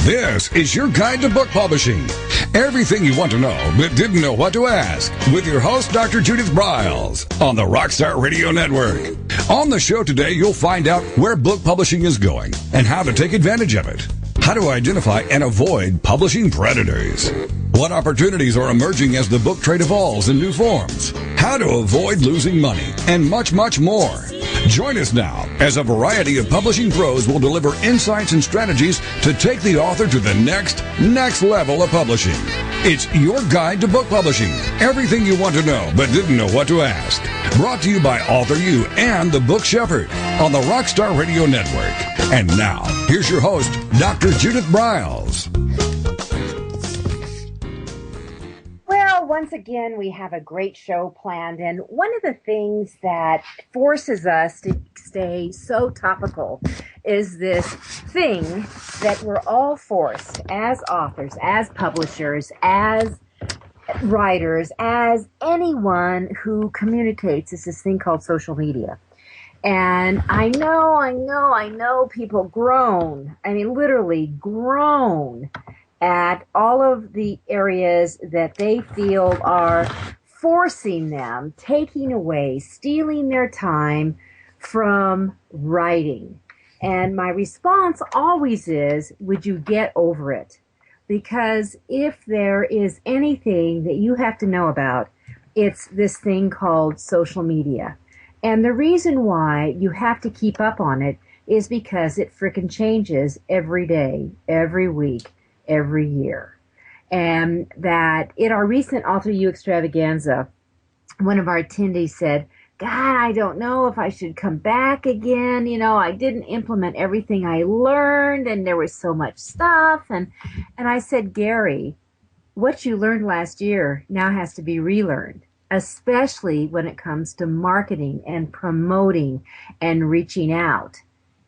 This is your guide to book publishing. Everything you want to know but didn't know what to ask with your host, Dr. Judith Briles, on the Rockstar Radio Network. On the show today, you'll find out where book publishing is going and how to take advantage of it. How to identify and avoid publishing predators. What opportunities are emerging as the book trade evolves in new forms. How to avoid losing money, and much, much more. Join us now as a variety of publishing pros will deliver insights and strategies to take the author to the next level of publishing. It's your guide to book publishing. Everything you want to know but didn't know what to ask. Brought to you by Author You and the Book Shepherd on the Rockstar Radio Network. And now, here's your host, Dr. Judith Briles. Well, once again, we have a great show planned, and one of the things that forces us to stay so topical is this thing that we're all forced as authors, as publishers, as writers, as anyone who communicates, is this thing called social media. And I know people groan, I mean literally groan at all of the areas that they feel are forcing them, taking away, stealing their time from writing. And my response always is, would you get over it? Because if there is anything that you have to know about, it's this thing called social media. And the reason why you have to keep up on it is because it frickin' changes every day, every week, every year. And that in our recent Author You extravaganza, one of our attendees said, God, I don't know if I should come back again. You know, I didn't implement everything I learned and there was so much stuff. And I said, Gary, what you learned last year now has to be relearned, especially when it comes to marketing and promoting and reaching out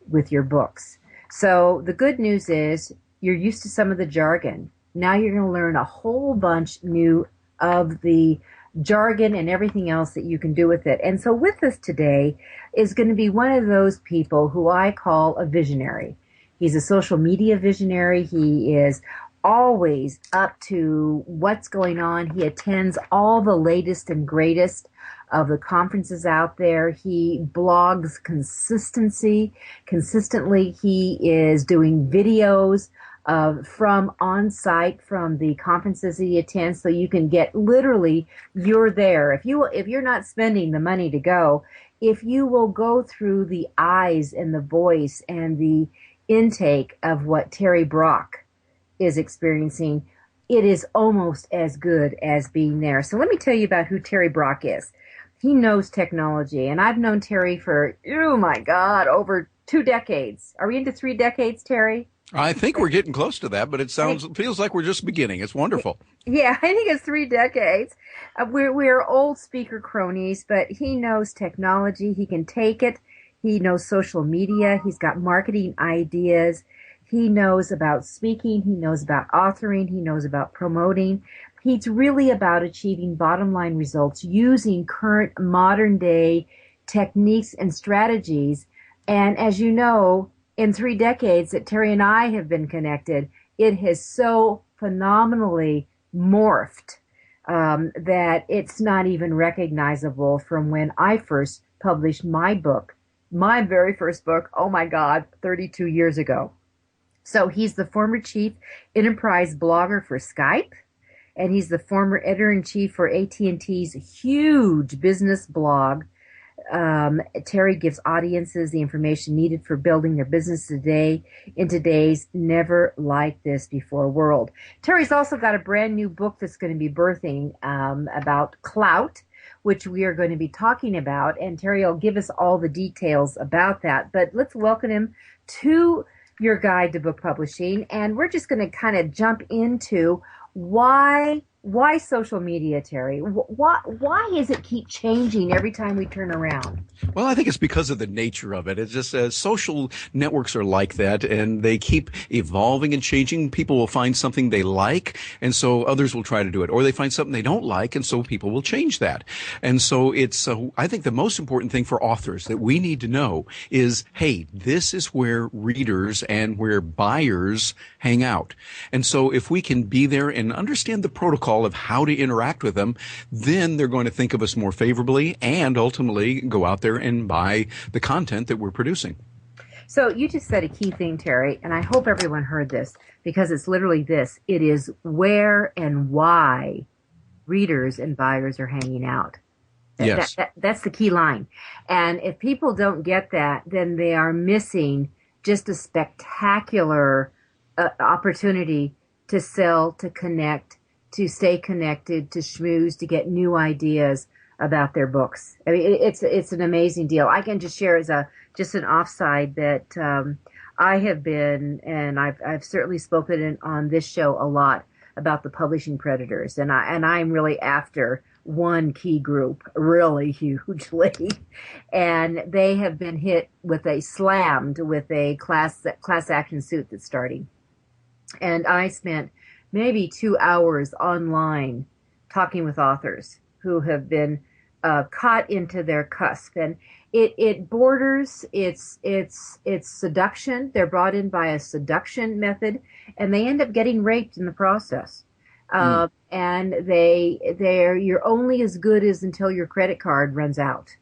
with your books. So the good news is you're used to some of the jargon. Now you're going to learn a whole bunch new of the jargon and everything else that you can do with it. And so with us today is going to be one of those people who I call a visionary. He's a social media visionary. He is always up to what's going on. He attends all the latest and greatest of the conferences out there. He blogs consistently. He is doing videos from on-site from the conferences that he attends, so you can get literally, you're there. If you're not spending the money to go, if you will go through the eyes and the voice and the intake of what Terry Brock is experiencing, it is almost as good as being there. So let me tell you about who Terry Brock is. He knows technology, and I've known Terry for, oh my God, over 2 decades. Are we into 3 decades, Terry? I think we're getting close to that, but it feels like we're just beginning. It's wonderful. Yeah, I think it's 3 decades. We're old speaker cronies, but he knows technology. He can take it. He knows social media. He's got marketing ideas. He knows about speaking. He knows about authoring. He knows about promoting. He's really about achieving bottom line results using current modern day techniques and strategies. And as you know, in 3 decades that Terry and I have been connected, it has so phenomenally morphed that it's not even recognizable from when I first published my book, my very first book, oh my God, 32 years ago. So he's the former chief enterprise blogger for Skype, and he's the former editor-in-chief for AT&T's huge business blog. Terry gives audiences the information needed for building their business today in today's never like this before world. Terry's also got a brand new book that's going to be birthing about Klout, which we are going to be talking about, and Terry will give us all the details about that. But let's welcome him to your guide to book publishing, and we're just going to kind of jump into why why social media, Terry? Why is it keep changing every time we turn around? Well, I think it's because of the nature of it. It's just social networks are like that, and they keep evolving and changing. People will find something they like, and so others will try to do it. Or they find something they don't like, and so people will change that. And so it's, I think the most important thing for authors that we need to know is, hey, this is where readers and where buyers hang out. And so if we can be there and understand the protocol of how to interact with them, then they're going to think of us more favorably and ultimately go out there and buy the content that we're producing. So you just said a key thing, Terry, and I hope everyone heard this because it's literally this. It is where and why readers and buyers are hanging out. Yes. That's the key line. And if people don't get that, then they are missing just a spectacular opportunity to sell, to connect, to stay connected, to schmooze, to get new ideas about their books. I mean, it's an amazing deal. I can just share as just an offside that I have been, and I've certainly spoken on this show a lot about the publishing predators, and I'm really after one key group really hugely, and they have been hit with slammed with a class action suit that's starting. And I spent maybe 2 hours online talking with authors who have been caught into their cusp, and it borders, it's seduction. They're brought in by a seduction method, and they end up getting raped in the process. And you're only as good as until your credit card runs out,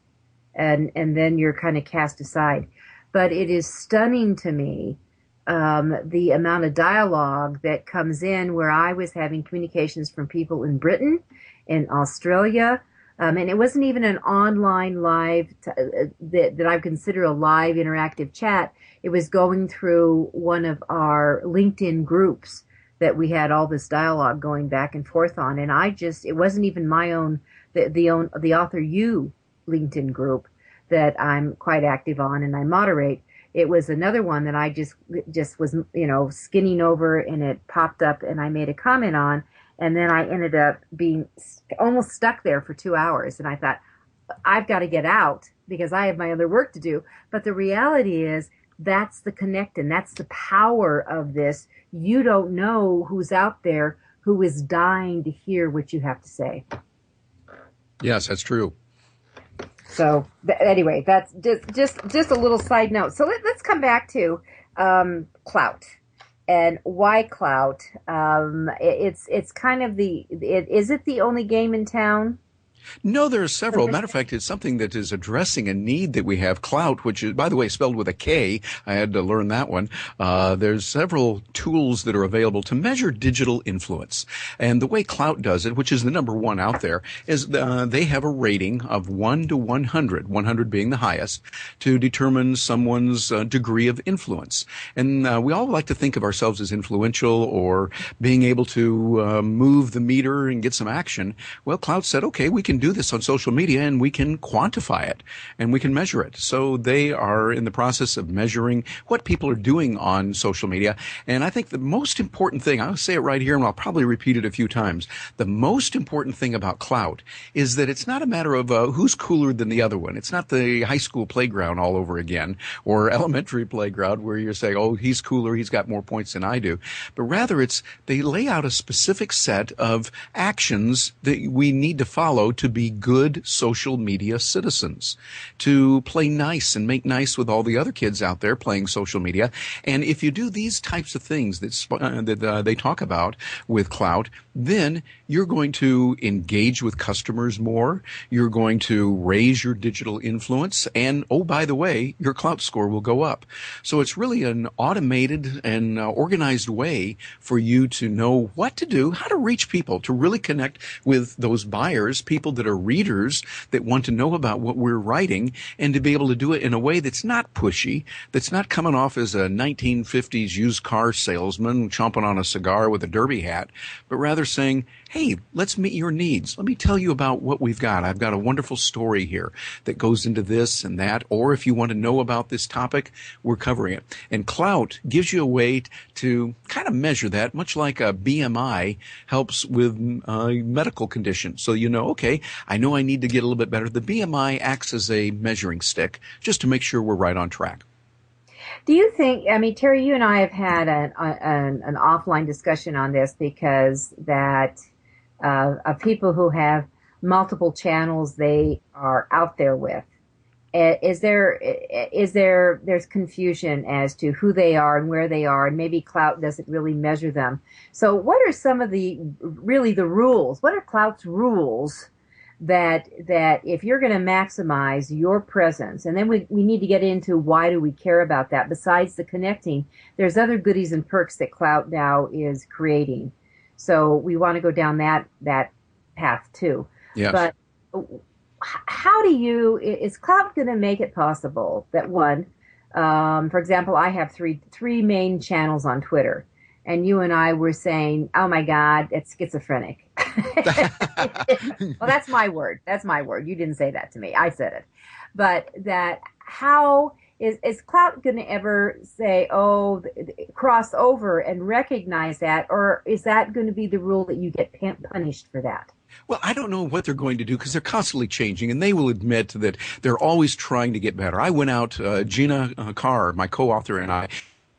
and then you're kind of cast aside. But it is stunning to me the amount of dialogue that comes in, where I was having communications from people in Britain, in Australia, and it wasn't even an online live that I consider a live interactive chat. It was going through one of our LinkedIn groups that we had all this dialogue going back and forth on, and it wasn't even my own the Author U LinkedIn group that I'm quite active on and I moderate. It was another one that I just was, skinning over, and it popped up and I made a comment on, and then I ended up being almost stuck there for 2 hours. And I thought, I've got to get out because I have my other work to do. But the reality is that's the connect, and that's the power of this. You don't know who's out there who is dying to hear what you have to say. Yes, that's true. So anyway, that's just a little side note. So let's come back to Klout and why Klout. It's kind of is it the only game in town? No, there are several. Matter of fact, it's something that is addressing a need that we have. Klout, which is, by the way, spelled with a K. I had to learn that one. There's several tools that are available to measure digital influence. And the way Klout does it, which is the number one out there, is they have a rating of 1 to 100, 100 being the highest, to determine someone's degree of influence. And we all like to think of ourselves as influential or being able to move the meter and get some action. Well, Klout said, okay, we can do this on social media and we can quantify it and we can measure it. So they are in the process of measuring what people are doing on social media. And I think the most important thing, I'll say it right here and I'll probably repeat it a few times. The most important thing about Klout is that it's not a matter of who's cooler than the other one. It's not the high school playground all over again or elementary playground where you're saying, oh, he's cooler, he's got more points than I do. But rather they lay out a specific set of actions that we need to follow to be good social media citizens, to play nice and make nice with all the other kids out there playing social media. And if you do these types of things that they talk about with Klout, then you're going to engage with customers more. You're going to raise your digital influence. And, oh, by the way, your Klout score will go up. So it's really an automated and organized way for you to know what to do, how to reach people, to really connect with those buyers, people that are readers that want to know about what we're writing, and to be able to do it in a way that's not pushy, that's not coming off as a 1950s used car salesman chomping on a cigar with a derby hat, but rather saying, hey, let's meet your needs. Let me tell you about what we've got. I've got a wonderful story here that goes into this and that. Or if you want to know about this topic, we're covering it. And Klout gives you a way to kind of measure that, much like a BMI helps with medical conditions. So you know, okay, I know I need to get a little bit better. The BMI acts as a measuring stick just to make sure we're right on track. Do you think, I mean, Terry, you and I have had an offline discussion on this because that of people who have multiple channels they are out there with. There's confusion as to who they are and where they are, and maybe Klout doesn't really measure them. So what are some of the rules? What are Klout's rules that if you're going to maximize your presence, and then we need to get into why do we care about that besides the connecting, there's other goodies and perks that Klout now is creating. So we want to go down that path too. Yes. But how is Klout going to make it possible that one, for example, I have three main channels on Twitter, and you and I were saying, oh my God, it's schizophrenic. Well, that's my word. You didn't say that to me. I said it. But that how is Klout going to ever say, oh, cross over and recognize that, or is that going to be the rule that you get punished for that? Well, I don't know what they're going to do because they're constantly changing, and they will admit that they're always trying to get better. I went out, Gina Carr, my co-author, and I,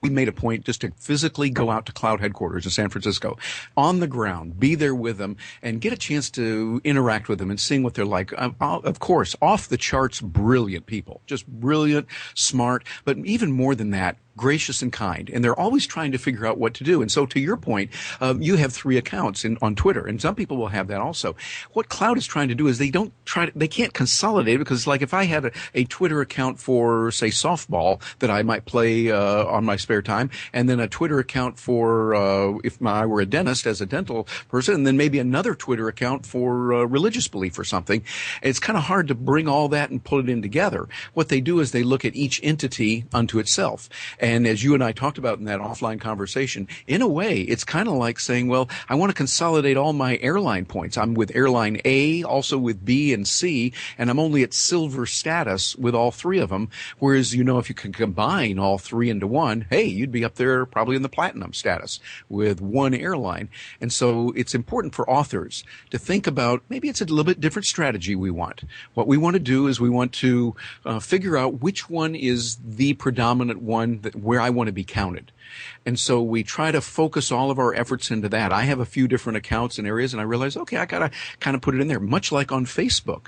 we made a point just to physically go out to Klout headquarters in San Francisco, on the ground, be there with them, and get a chance to interact with them and seeing what they're like. Of course, off the charts, brilliant people, just brilliant, smart, but even more than that, gracious and kind, and they're always trying to figure out what to do. And so to your point, you have 3 accounts on Twitter, and some people will have that also. What Klout is trying to do is they can't consolidate, because like if I had a Twitter account for, say, softball that I might play on my spare time, and then a Twitter account for if I were a dentist as a dental person, and then maybe another Twitter account for religious belief or something, it's kind of hard to bring all that and pull it in together. What they do is they look at each entity unto itself. And as you and I talked about in that offline conversation, in a way, it's kind of like saying, well, I want to consolidate all my airline points. I'm with airline A, also with B and C, and I'm only at silver status with all 3 of them. Whereas, you know, if you can combine all 3 into one, hey, you'd be up there probably in the platinum status with one airline. And so it's important for authors to think about, maybe it's a little bit different strategy we want. What we want to do is we want to figure out which one is the predominant one where I want to be counted. And so we try to focus all of our efforts into that. I have a few different accounts and areas, and I realize, okay, I got to kind of put it in there, much like on Facebook.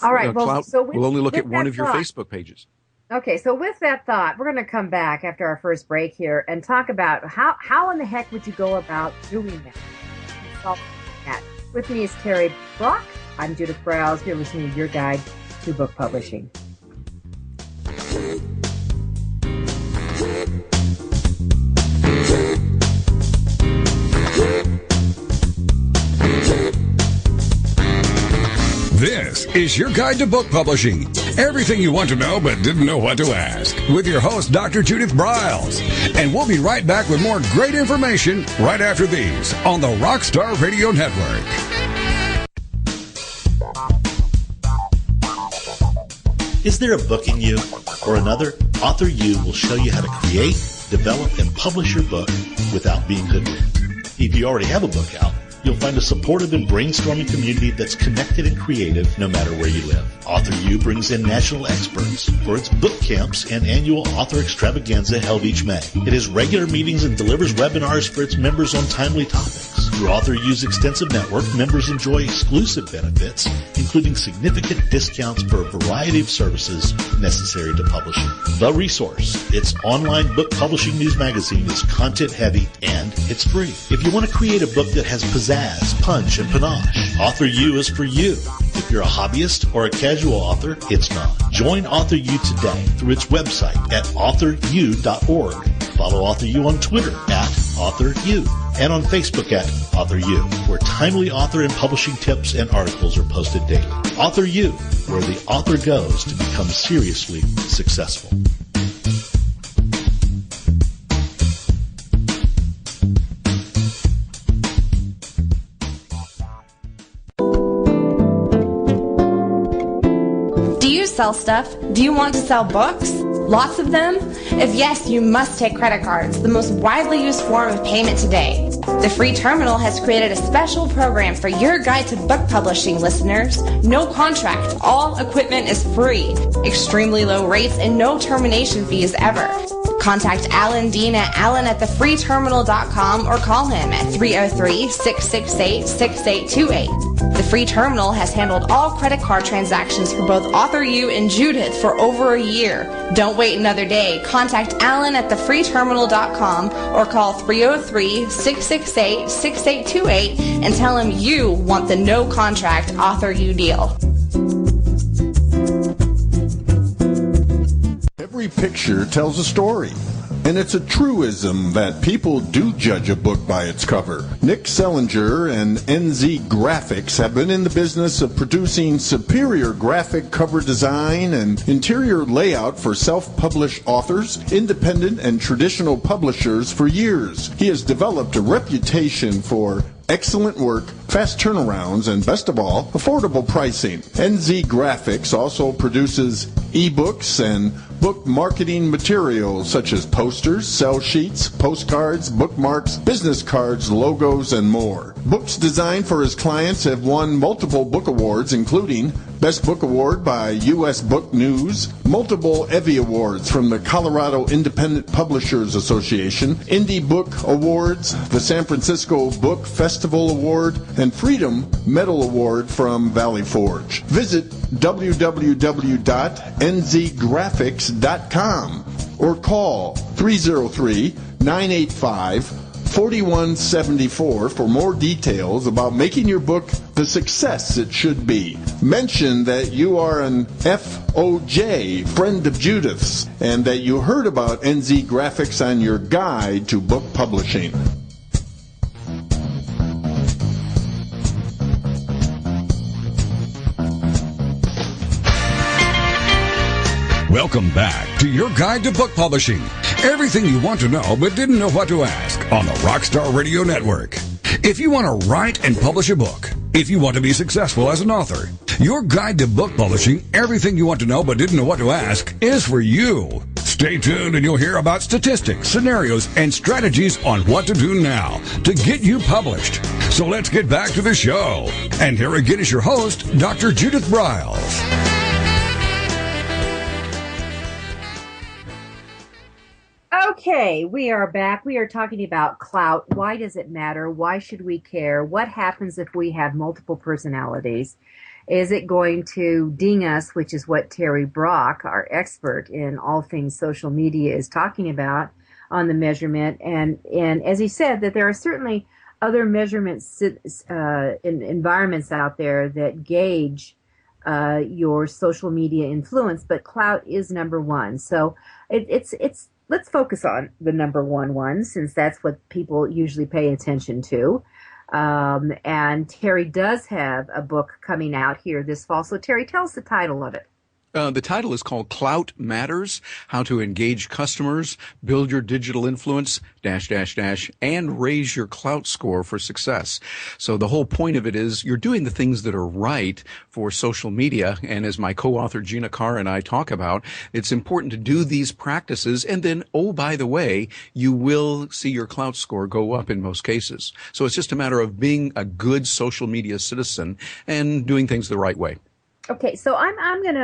All right. Klout so will only look at one of your Facebook pages. Okay, so with that thought, we're going to come back after our first break here and talk about how in the heck would you go about doing that. With me is Terry Brock. I'm Judith Briles. You're listening to Your Guide to Book Publishing. This is Your Guide to Book Publishing. Everything you want to know but didn't know what to ask. With your host, Dr. Judith Briles. And we'll be right back with more great information right after these on the Rockstar Radio Network. Is there a book in you or another? Author U will show you how to create, develop, and publish your book without being hoodwinked. If you already have a book out, you'll find a supportive and brainstorming community that's connected and creative no matter where you live. Author U brings in national experts for its book camps and annual author extravaganza held each May. It has regular meetings and delivers webinars for its members on timely topics. Through Author U's extensive network, members enjoy exclusive benefits, including significant discounts for a variety of services necessary to publishing. The Resource, its online book publishing news magazine, is content-heavy and it's free. If you want to create a book that has pizzazz, punch, and panache, Author U is for you. If you're a hobbyist or a casual author, it's not. Join Author U today through its website at authoru.org. Follow Author U on Twitter at AuthorU and on Facebook at Author U, where timely author and publishing tips and articles are posted daily. Author U, where the author goes to become seriously successful. sell stuff? Do you want to sell books? Lots of them? If yes, you must take credit cards, the most widely used form of payment today. The Free Terminal has created a special program for your guide to book publishing listeners. No contract. All equipment is free. Extremely low rates and no termination fees ever. Contact Alan Dean at alan@thefreeterminal.com or call him at 303-668-6828. The Free Terminal has handled all credit card transactions for both Author You and Judith for over a year. Don't wait another day. Contact Alan at thefreeterminal.com or call 303-668-6828 and tell him you want the no contract Author You deal. Every picture tells a story. And it's a truism that people do judge a book by its cover. Nick Sellinger and NZ Graphics have been in the business of producing superior graphic cover design and interior layout for self-published authors, independent and traditional publishers for years. He has developed a reputation for excellent work, fast turnarounds, and best of all, affordable pricing. NZ Graphics also produces ebooks and book marketing materials such as posters, sell sheets, postcards, bookmarks, business cards, logos, and more. Books designed for his clients have won multiple book awards, including Best Book Award by U.S. Book News, multiple Evie Awards from the Colorado Independent Publishers Association, Indie Book Awards, the San Francisco Book Festival Award, and Freedom Medal Award from Valley Forge. Visit www.nzgraphics.com or call 303-985-4174 for more details about making your book the success it should be. Mention that you are an FOJ, friend of Judith's, and that you heard about NZ Graphics on your guide to book publishing. Welcome back to your guide to book publishing. Everything you want to know but didn't know what to ask on the Rockstar Radio Network. If you want to write and publish a book, if you want to be successful as an author, your guide to book publishing, everything you want to know but didn't know what to ask, is for you. Stay tuned and you'll hear about statistics, scenarios, and strategies on what to do now to get you published. So let's get back to the show. And here again is your host, Dr. Judith Briles. Okay, we are back. We are talking about Klout. Why does it matter? Why should we care? What happens if we have multiple personalities? Is it going to ding us, which is what Terry Brock, our expert in all things social media, is talking about on the measurement? And as he said, that there are certainly other measurements in environments out there that gauge your social media influence, but Klout is number one. So it's let's focus on the number one, since that's what people usually pay attention to. And Terry does have a book coming out here this fall. So Terry, tell us the title of it. The title is called Klout Matters, How to Engage Customers, Build Your Digital Influence, -- and Raise Your Klout Score for Success. So the whole point of it is you're doing the things that are right for social media. And as my co-author Gina Carr and I talk about, it's important to do these practices. And then, oh, by the way, you will see your Klout score go up in most cases. So it's just a matter of being a good social media citizen and doing things the right way. Okay, so I'm going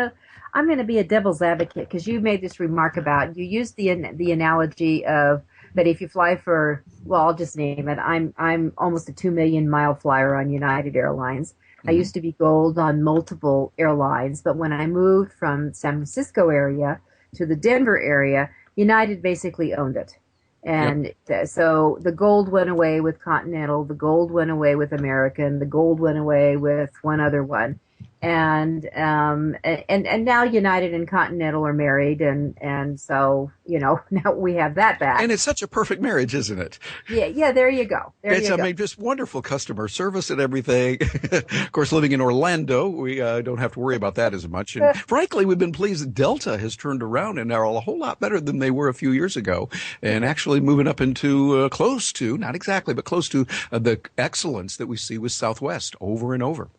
to be a devil's advocate, because you made this remark about, you used the analogy of that if you fly for, well, I'll just name it. I'm almost a 2 million mile flyer on United Airlines. Mm-hmm. I used to be gold on multiple airlines, but when I moved from San Francisco area to the Denver area, United basically owned it. And so the gold went away with Continental, the gold went away with American, the gold went away with one other one. And now United and Continental are married, and so, now we have that back. And it's such a perfect marriage, isn't it? Yeah, there you go. I mean, just wonderful customer service and everything. Of course, living in Orlando, we don't have to worry about that as much. And frankly, we've been pleased that Delta has turned around and are a whole lot better than they were a few years ago, and actually moving up into close to, not exactly, but close to the excellence that we see with Southwest over and over.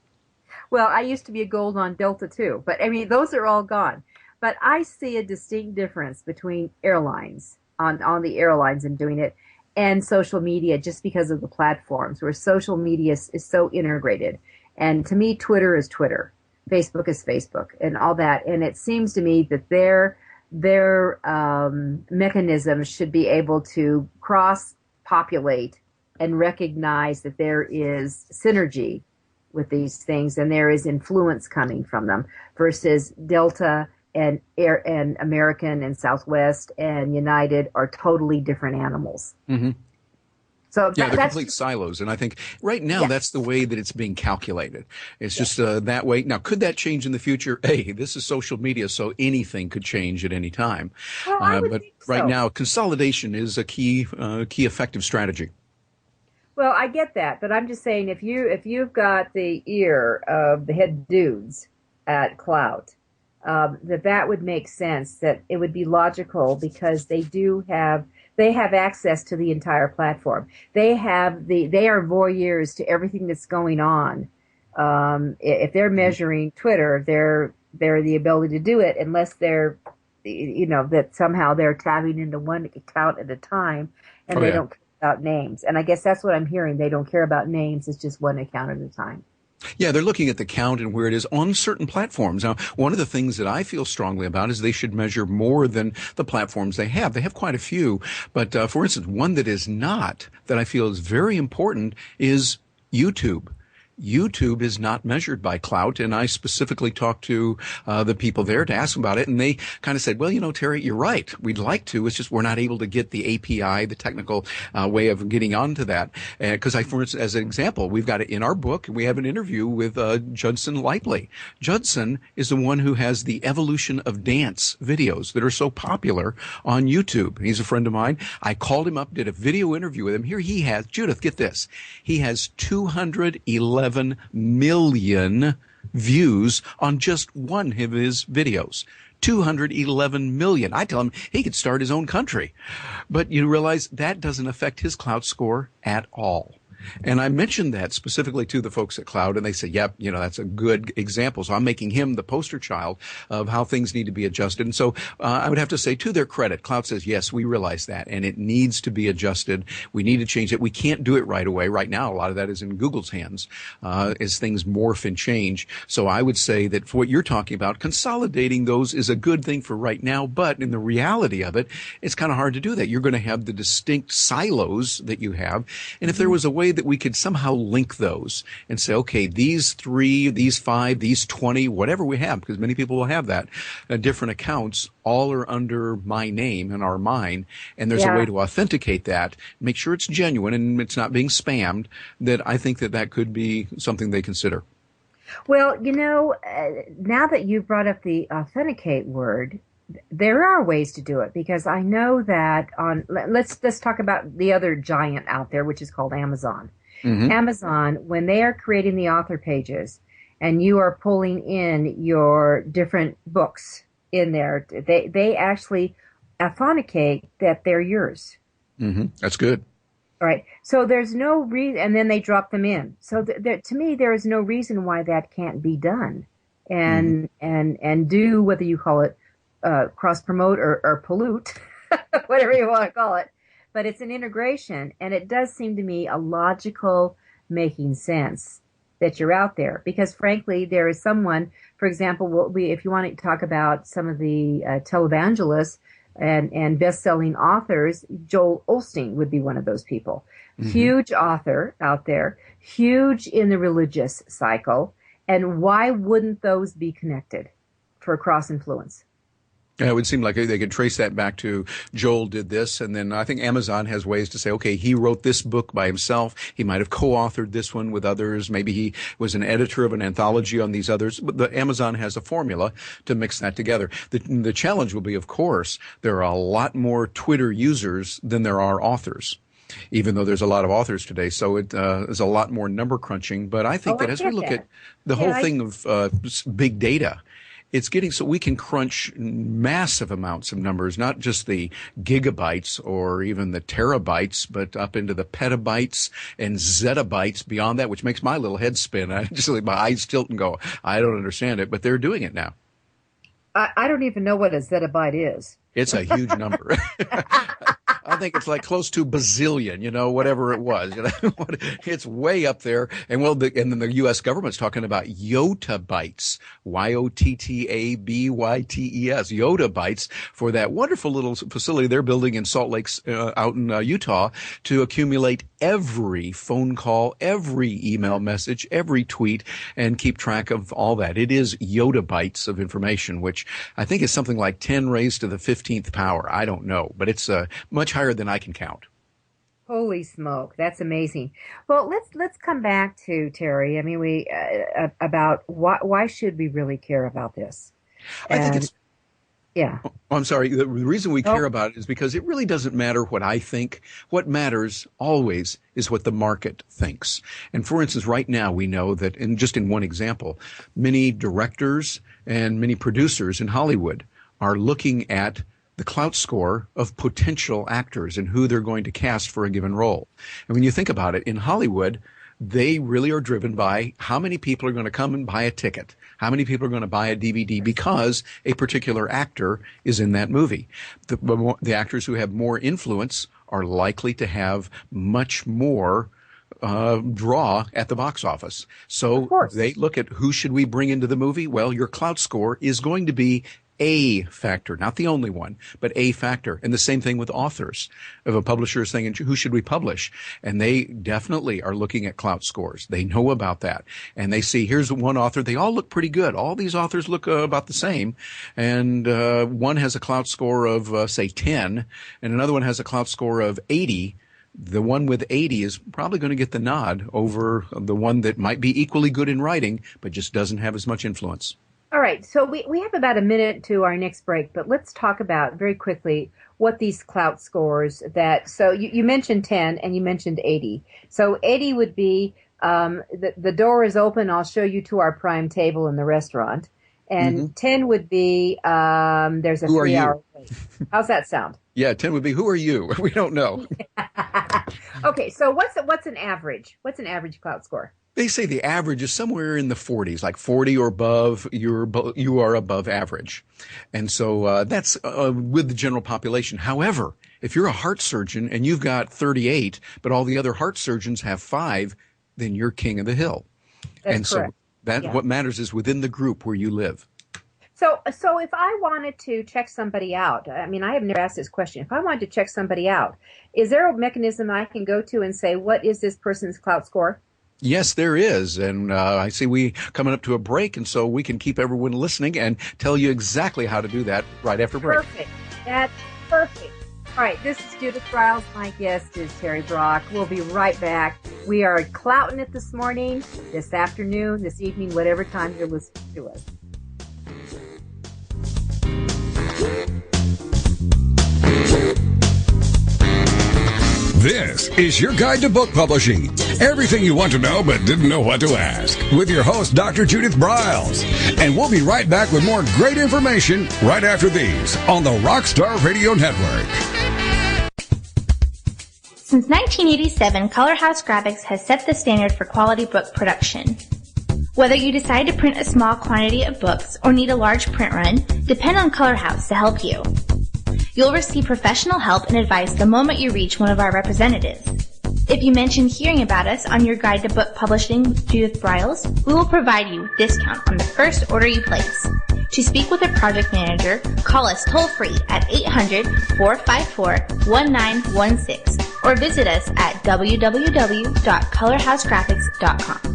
Well, I used to be a gold on Delta too, but I mean, those are all gone. But I see a distinct difference between airlines on the airlines and doing it and social media just because of the platforms where social media is so integrated. And to me, Twitter is Twitter, Facebook is Facebook, and all that. And it seems to me that their mechanisms should be able to cross-populate and recognize that there is synergy with these things and there is influence coming from them versus Delta and Air and American and Southwest and United are totally different animals. Mm-hmm. So yeah, they're complete silos. And I think right now that's the way that it's being calculated. It's just that way. Now, could that change in the future? Hey, this is social media, so anything could change at any time. Well, I would but think right so. now, consolidation is a key effective strategy. Well, I get that, but I'm just saying if you've got the ear of the head dudes at Klout, that would make sense. That it would be logical because they have access to the entire platform. They are voyeurs to everything that's going on. If they're measuring Twitter, they're the ability to do it unless they're, that somehow they're tapping into one account at a time and they don't care about names. And I guess that's what I'm hearing. They don't care about names. It's just one account at a time. Yeah, they're looking at the count and where it is on certain platforms. Now, one of the things that I feel strongly about is they should measure more than the platforms they have. They have quite a few. But for instance, one that is not, that I feel is very important, is YouTube. YouTube is not measured by Klout, and I specifically talked to the people there to ask them about it, and they kind of said, well, Terry, you're right. We'd like to. It's just we're not able to get the API, the technical way of getting onto that. Because for instance, as an example, we've got it in our book, and we have an interview with Judson Lightly. Judson is the one who has the evolution of dance videos that are so popular on YouTube. He's a friend of mine. I called him up, did a video interview with him. Here he has, Judith, get this. He has 211 million views on just one of his videos. 211 million. I tell him he could start his own country. But you realize that doesn't affect his Klout score at all. And I mentioned that specifically to the folks at Klout, and they said, yep, that's a good example. So I'm making him the poster child of how things need to be adjusted. And so I would have to say, to their credit, Klout says, yes, we realize that, and it needs to be adjusted. We need to change it. We can't do it right away. Right now, a lot of that is in Google's hands as things morph and change. So I would say that for what you're talking about, consolidating those is a good thing for right now, but in the reality of it, it's kind of hard to do that. You're going to have the distinct silos that you have. And if there was a way that we could somehow link those and say, okay, these 3, these 5, these 20, whatever we have, because many people will have that, different accounts, all are under my name and are mine, and there's a way to authenticate that, make sure it's genuine and it's not being spammed, that I think that could be something they consider. Well, now that you brought up the authenticate word, there are ways to do it because I know that let's talk about the other giant out there, which is called Amazon. Mm-hmm. Amazon, when they are creating the author pages and you are pulling in your different books in there, they actually authenticate that they're yours. Mm-hmm. That's good. All right. So there's no reason, and then they drop them in. So to me, there is no reason why that can't be done and do, whether you call it cross-promote or pollute, whatever you want to call it. But it's an integration, and it does seem to me a logical making sense that you're out there. Because, frankly, there is someone, for example, if you want to talk about some of the televangelists and best-selling authors, Joel Osteen would be one of those people. Mm-hmm. Huge author out there, huge in the religious cycle. And why wouldn't those be connected for cross-influence? Yeah, it would seem like they could trace that back to Joel did this, and then I think Amazon has ways to say, okay, he wrote this book by himself. He might have co-authored this one with others. Maybe he was an editor of an anthology on these others. But Amazon has a formula to mix that together. The challenge will be, of course, there are a lot more Twitter users than there are authors, even though there's a lot of authors today. So it is a lot more number crunching. But I think that as we look at the whole thing of big data, It's getting so we can crunch massive amounts of numbers, not just the gigabytes or even the terabytes, but up into the petabytes and zettabytes beyond that, which makes my little head spin. My eyes tilt and go, I don't understand it, but they're doing it now. I don't even know what a zettabyte is. It's a huge number. I think it's like close to bazillion, whatever it was. It's way up there. And and then the U.S. government's talking about yottabytes, yottabytes, yottabytes, for that wonderful little facility they're building in Salt Lake, out in Utah, to accumulate every phone call, every email message, every tweet, and keep track of all that. It is yottabytes of information, which I think is something like 10 raised to the 15th power. I don't know, but it's much higher than I can count. Holy smoke, that's amazing. Well, let's come back to Terry. I mean, about why should we really care about this? I think it's. Yeah. Oh, I'm sorry. The reason we care about it is because it really doesn't matter what I think. What matters always is what the market thinks. And for instance, right now we know that, just in one example, many directors and many producers in Hollywood are looking at the Klout score of potential actors and who they're going to cast for a given role. And when you think about it, in Hollywood, they really are driven by how many people are going to come and buy a ticket, how many people are going to buy a DVD because a particular actor is in that movie. The actors who have more influence are likely to have much more draw at the box office. So they look at who should we bring into the movie? Well, your Klout score is going to be a factor, not the only one, but a factor. And the same thing with authors. If a publisher is saying, who should we publish? And they definitely are looking at Klout scores. They know about that. And they see, here's one author. They all look pretty good. All these authors look about the same. And one has a Klout score of, say, 10, and another one has a Klout score of 80. The one with 80 is probably going to get the nod over the one that might be equally good in writing, but just doesn't have as much influence. All right, so we have about a minute to our next break, but let's talk about very quickly what these Klout scores so you mentioned 10 and you mentioned 80. So 80 would be the door is open, I'll show you to our prime table in the restaurant. And 10 would be there's a 3-hour wait. How's that sound? Yeah, 10 would be, who are you? We don't know. Okay, so what's an average? What's an average Klout score? They say the average is somewhere in the 40s, like 40 or above, you are above average. And so that's with the general population. However, if you're a heart surgeon and you've got 38, but all the other heart surgeons have 5, then you're king of the hill. That's correct. So what matters is within the group where you live. So if I wanted to check somebody out, I mean, I have never asked this question. If I wanted to check somebody out, is there a mechanism I can go to and say, what is this person's Klout score? Yes, there is. And I see we coming up to a break, and so we can keep everyone listening and tell you exactly how to do that right after break. Perfect. That's perfect. All right, this is Judith Briles. My guest is Terry Brock. We'll be right back. We are clouting it this morning, this afternoon, this evening, whatever time you're listening to us. This is your guide to book publishing. Everything you want to know but didn't know what to ask. With your host, Dr. Judith Briles. And we'll be right back with more great information right after these on the Rockstar Radio Network. Since 1987, Color House Graphics has set the standard for quality book production. Whether you decide to print a small quantity of books or need a large print run, depend on Color House to help you. You'll receive professional help and advice the moment you reach one of our representatives. If you mention hearing about us on your guide to book publishing with Judith Briles, we will provide you a discount on the first order you place. To speak with a project manager, call us toll-free at 800-454-1916 or visit us at www.colorhousegraphics.com.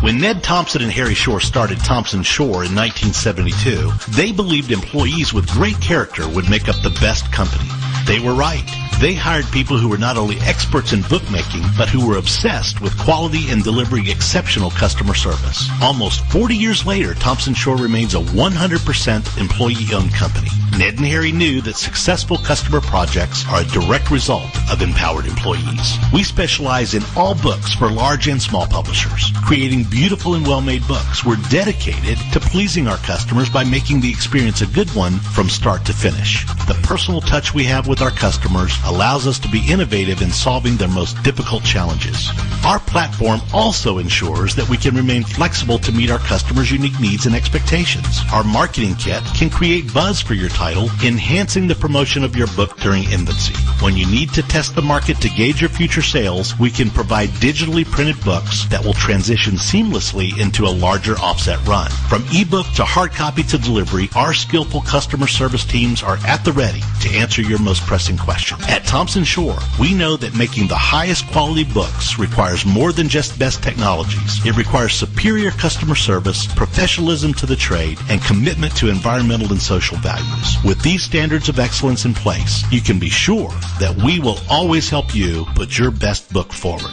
When Ned Thompson and Harry Shore started Thompson Shore in 1972, they believed employees with great character would make up the best company. They were right. They hired people who were not only experts in bookmaking, but who were obsessed with quality and delivering exceptional customer service. Almost 40 years later, Thompson Shore remains a 100% employee-owned company. Ned and Harry knew that successful customer projects are a direct result of empowered employees. We specialize in all books for large and small publishers, creating beautiful and well-made books. We're dedicated to pleasing our customers by making the experience a good one from start to finish. The personal touch we have with our customers allows us to be innovative in solving their most difficult challenges. Our platform also ensures that we can remain flexible to meet our customers' unique needs and expectations. Our marketing kit can create buzz for your title, enhancing the promotion of your book during infancy. When you need to test the market to gauge your future sales, we can provide digitally printed books that will transition seamlessly into a larger offset run. From ebook to hard copy to delivery, our skillful customer service teams are at the ready to answer your most pressing question. At Thompson Shore, we know that making the highest quality books requires more than just best technologies. It requires superior customer service, professionalism to the trade, and commitment to environmental and social values. With these standards of excellence in place, you can be sure that we will always help you put your best book forward.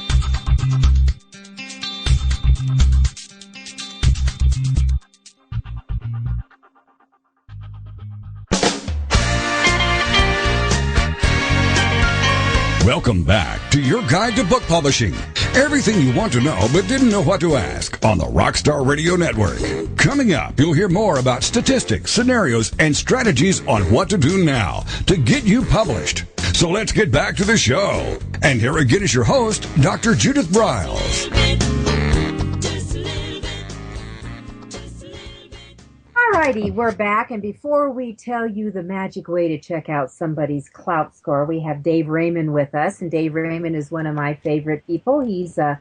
Welcome back to your guide to book publishing. Everything you want to know but didn't know what to ask on the Rockstar Radio Network. Coming up, you'll hear more about statistics, scenarios, and strategies on what to do now to get you published. So let's get back to the show. And here again is your host, Dr. Judith Briles. Alrighty, we're back, and before we tell you the magic way to check out somebody's Klout score, we have Dave Raymond with us, and Dave Raymond is one of my favorite people. He's a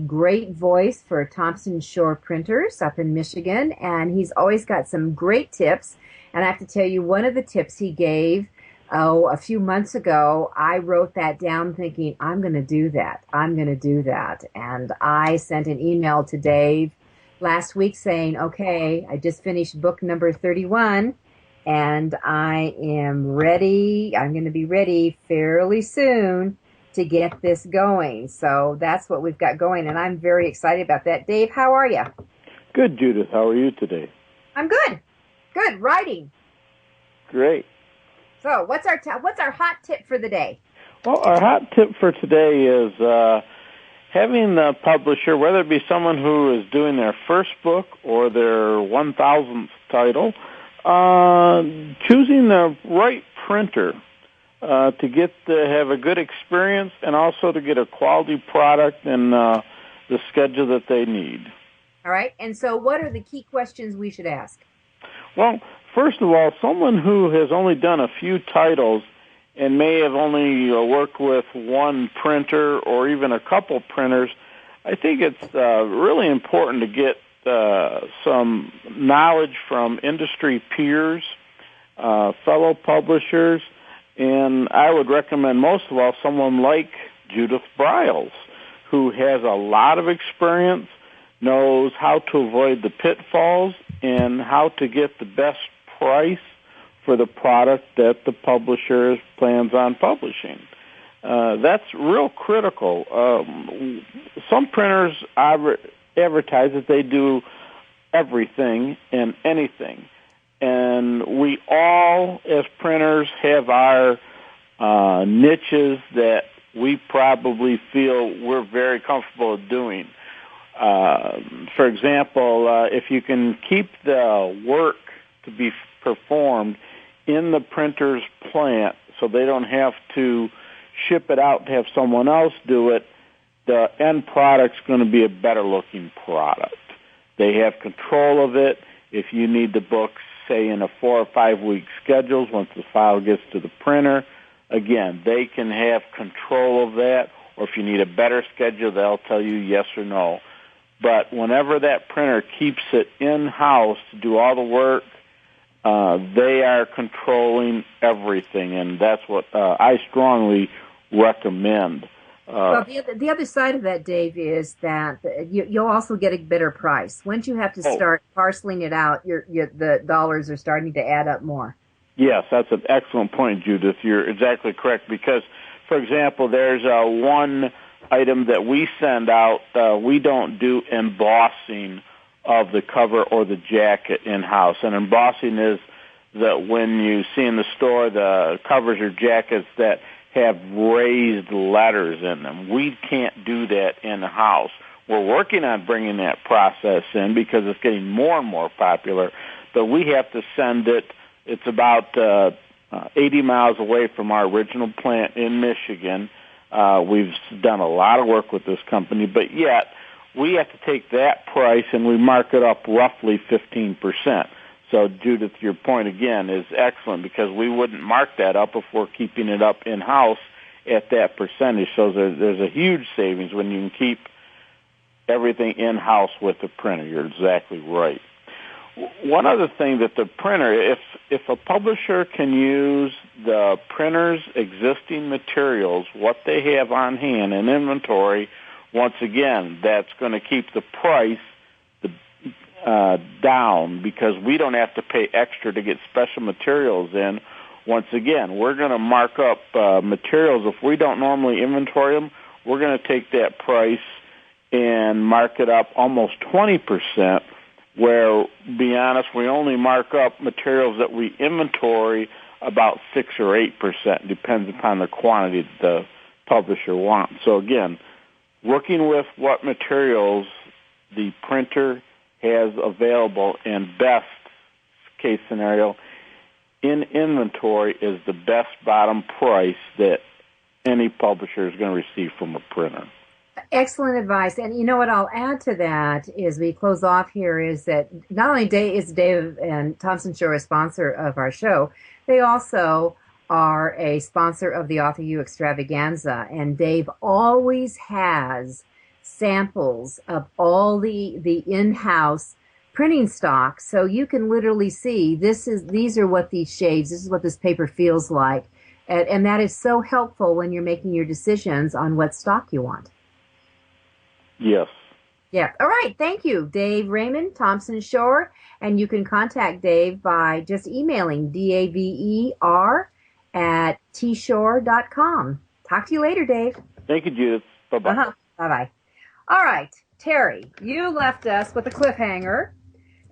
great voice for Thompson Shore Printers up in Michigan, and he's always got some great tips. And I have to tell you, one of the tips he gave a few months ago, I wrote that down thinking, I'm going to do that. And I sent an email to Dave last week saying, okay, I just finished book number 31 and I am ready. I'm going to be ready fairly soon to get this going. So that's what we've got going, and I'm very excited about that. Dave, how are you? Good, Judith. How are you today? I'm good. Good. Writing. Great. So what's our hot tip for the day? Well, our hot tip for today is having the publisher, whether it be someone who is doing their first book or their 1,000th title, choosing the right printer to have a good experience and also to get a quality product and the schedule that they need. All right. And so what are the key questions we should ask? Well, first of all, someone who has only done a few titles and may have only worked with one printer or even a couple printers, I think it's really important to get some knowledge from industry peers, fellow publishers, and I would recommend most of all someone like Judith Briles, who has a lot of experience, knows how to avoid the pitfalls, and how to get the best price for the product that the publisher plans on publishing. That's real critical. Some printers advertise that they do everything and anything. And we all, as printers, have our niches that we probably feel we're very comfortable doing. For example, if you can keep the work to be performed in the printer's plant so they don't have to ship it out to have someone else do it, the end product's going to be a better-looking product. They have control of it. If you need the book, say, in a 4 or 5 week schedules, once the file gets to the printer, again, they can have control of that. Or if you need a better schedule, they'll tell you yes or no. But whenever that printer keeps it in-house to do all the work, they are controlling everything, and that's what I strongly recommend. Well, the other side of that, Dave, is that you'll also get a better price. Once you have to start parceling it out, the dollars are starting to add up more. Yes, that's an excellent point, Judith. You're exactly correct because, for example, there's one item that we send out. We don't do embossing of the cover or the jacket in-house. And embossing is that when you see in the store the covers or jackets that have raised letters in them. We can't do that in-house. We're working on bringing that process in because it's getting more and more popular, but we have to send it. It's about 80 miles away from our original plant in Michigan. We've done a lot of work with this company, but yet we have to take that price and we mark it up roughly 15%. So, Judith, your point again is excellent because we wouldn't mark that up if we're keeping it up in-house at that percentage. So there's a huge savings when you can keep everything in-house with the printer. You're exactly right. One other thing that the printer, if a publisher can use the printer's existing materials, what they have on hand in inventory, once again, that's going to keep the price down because we don't have to pay extra to get special materials in. Once again, we're going to mark up materials. If we don't normally inventory them, we're going to take that price and mark it up almost 20%, where, be honest, we only mark up materials that we inventory about 6 or 8%, depends upon the quantity that the publisher wants. So again, working with what materials the printer has available in best case scenario in inventory is the best bottom price that any publisher is going to receive from a printer. Excellent advice. And you know what I'll add to that as we close off here is that not only is Dave and Thompson Shore a sponsor of our show, they also are a sponsor of the Author U Extravaganza. And Dave always has samples of all the in-house printing stock, so you can literally see these are what these shades, this is what this paper feels like, and that is so helpful when you're making your decisions on what stock you want. Yes. Yeah. All right. Thank you, Dave Raymond, Thompson Shore, and you can contact Dave by just emailing daver@tshore.com. Talk to you later, Dave. Thank you, Judith. Bye-bye. Bye-bye. All right, Terry, you left us with a cliffhanger,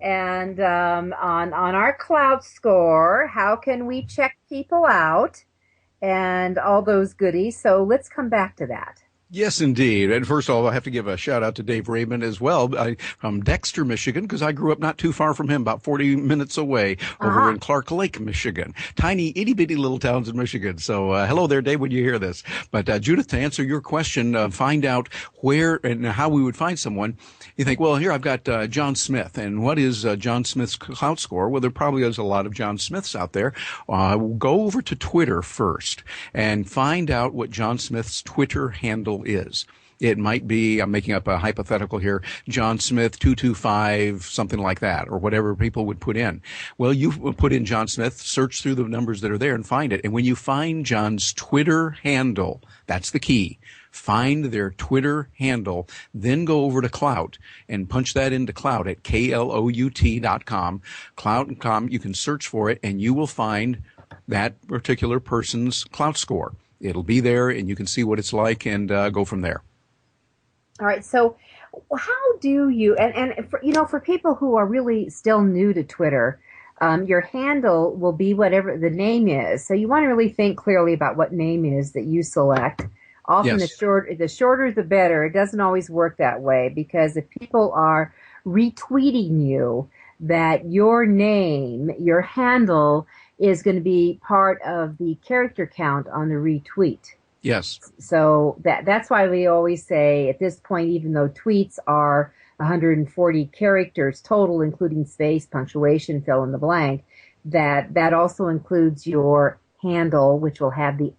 and on our Klout score, how can we check people out and all those goodies. So let's come back to that. Yes, indeed. And first of all, I have to give a shout out to Dave Raymond as well from Dexter, Michigan, because I grew up not too far from him, about 40 minutes away over in Clark Lake, Michigan. Tiny, itty-bitty little towns in Michigan. So hello there, Dave, when you hear this. But Judith, to answer your question, find out where and how we would find someone. You think, well, here I've got John Smith. And what is John Smith's Klout score? Well, there probably is a lot of John Smiths out there. Go over to Twitter first and find out what John Smith's Twitter handle is. It might be, I'm making up a hypothetical here, John Smith 225, something like that, or whatever people would put in. Well, you put in John Smith, search through the numbers that are there and find it. And when you find John's Twitter handle, that's the key. Find their Twitter handle, then go over to Klout and punch that into Klout at KLOUT.com. Klout.com, you can search for it and you will find that particular person's Klout score. It'll be there, and you can see what it's like and go from there. All right. So how do you, and for, for people who are really still new to Twitter, your handle will be whatever the name is. So you want to really think clearly about what name is that you select. Often Yes. the shorter the better. It doesn't always work that way, because if people are retweeting you, that your name, your handle, is going to be part of the character count on the retweet. Yes. So that's why we always say at this point, even though tweets are 140 characters total, including space, punctuation, fill in the blank, that also includes your handle, which will have the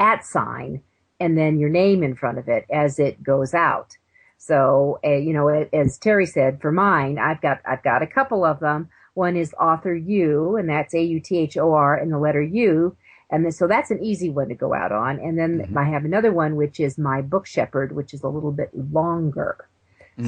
@ sign and then your name in front of it as it goes out. So as Terry said, for mine, I've got a couple of them. One is Author U, and that's AUTHOR and the letter U. And then, so that's an easy one to go out on. And then I have another one, which is My Book Shepherd, which is a little bit longer.